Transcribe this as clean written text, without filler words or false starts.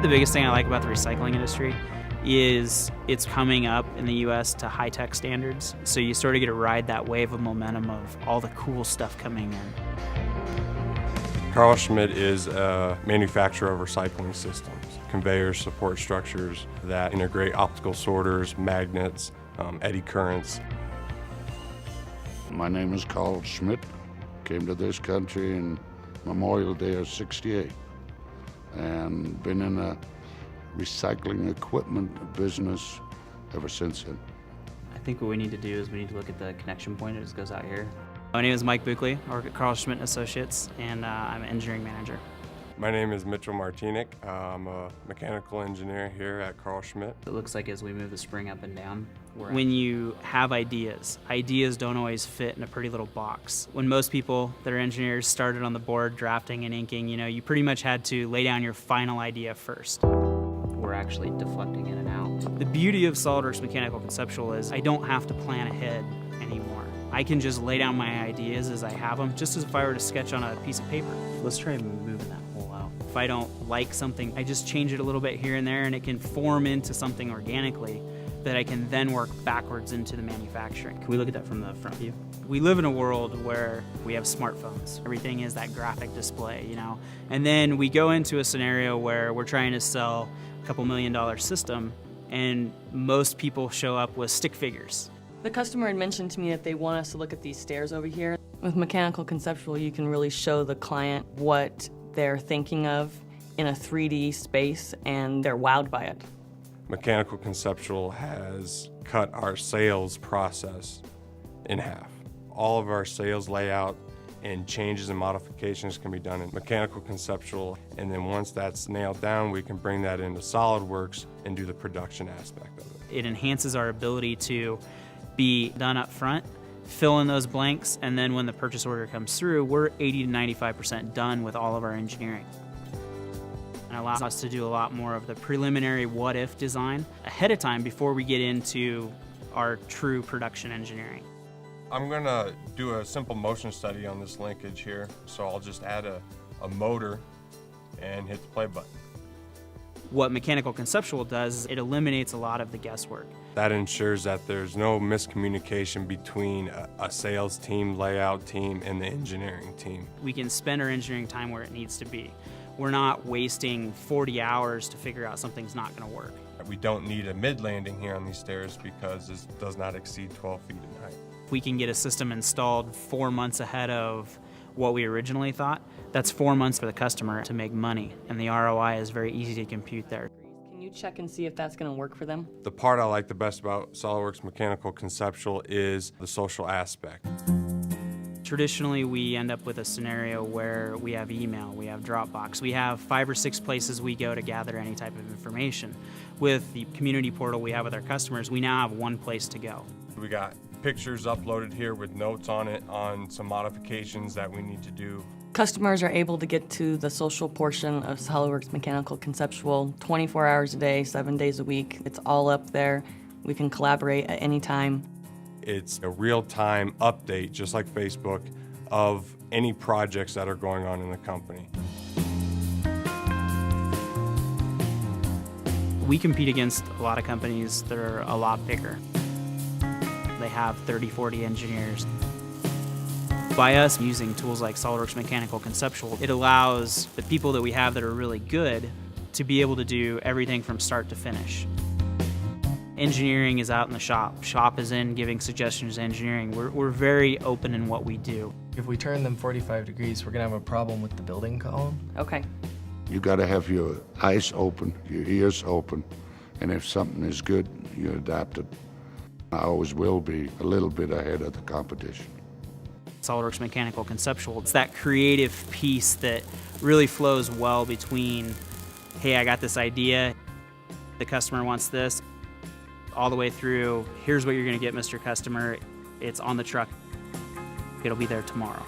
the biggest thing I like about the recycling industry is it's coming up in the US to high-tech standards. So you sort of get to ride that wave of momentum of all the cool stuff coming in. Karl Schmidt is a manufacturer of recycling systems, conveyors, support structures that integrate optical sorters, magnets, eddy currents. My name is Karl Schmidt. Came to this country in Memorial Day of '68 and been in a recycling equipment business ever since then. I think what we need to do is we need to look at the connection point. It just goes out here. My name is Mike Buckley. I work at Karl Schmidt & Associates, and I'm an engineering manager. My name is Mitchell Martinick. I'm a mechanical engineer here at Karl Schmidt. It looks like as we move the spring up and down, when you have ideas don't always fit in a pretty little box. When most people that are engineers started on the board drafting and inking, you pretty much had to lay down your final idea first. We're actually deflecting in and out. The beauty of SolidWorks Mechanical Conceptual is I don't have to plan ahead anymore. I can just lay down my ideas as I have them, just as if I were to sketch on a piece of paper. Let's try moving that hole out. If I don't like something, I just change it a little bit here and there, and it can form into something organically that I can then work backwards into the manufacturing. Can we look at that from the front view? We live in a world where we have smartphones. Everything is that graphic display, And then we go into a scenario where we're trying to sell a couple $1 million system, and most people show up with stick figures. The customer had mentioned to me that they want us to look at these stairs over here. With Mechanical Conceptual, you can really show the client what they're thinking of in a 3D space, and they're wowed by it. Mechanical Conceptual has cut our sales process in half. All of our sales layout and changes and modifications can be done in Mechanical Conceptual, and then once that's nailed down, we can bring that into SolidWorks and do the production aspect of it. It enhances our ability to be done up front, fill in those blanks, and then when the purchase order comes through, we're 80 to 95% done with all of our engineering. And allows us to do a lot more of the preliminary what-if design ahead of time before we get into our true production engineering. I'm going to do a simple motion study on this linkage here, so I'll just add a motor and hit the play button. What Mechanical Conceptual does is it eliminates a lot of the guesswork. That ensures that there's no miscommunication between a sales team, layout team, and the engineering team. We can spend our engineering time where it needs to be. We're not wasting 40 hours to figure out something's not going to work. We don't need a mid-landing here on these stairs because it does not exceed 12 feet in height. We can get a system installed 4 months ahead of what we originally thought. That's 4 months for the customer to make money, and the ROI is very easy to compute there. Can you check and see if that's going to work for them? The part I like the best about SolidWorks Mechanical Conceptual is the social aspect. Traditionally, we end up with a scenario where we have email, we have Dropbox, we have 5 or 6 places we go to gather any type of information. With the community portal we have with our customers, we now have one place to go. We got pictures uploaded here with notes on it on some modifications that we need to do. Customers are able to get to the social portion of SolidWorks Mechanical Conceptual 24 hours a day, 7 days a week. It's all up there. We can collaborate at any time. It's a real-time update, just like Facebook, of any projects that are going on in the company. We compete against a lot of companies that are a lot bigger. They have 30, 40 engineers. By us using tools like SolidWorks Mechanical Conceptual, it allows the people that we have that are really good to be able to do everything from start to finish. Engineering is out in the shop. Shop is in giving suggestions to engineering. We're very open in what we do. If we turn them 45 degrees, we're going to have a problem with the building column. Okay. You got to have your eyes open, your ears open, and if something is good, you adapt it. I always will be a little bit ahead of the competition. SolidWorks Mechanical Conceptual, it's that creative piece that really flows well between, hey, I got this idea, the customer wants this, all the way through, here's what you're going to get, Mr. Customer. It's on the truck. It'll be there tomorrow.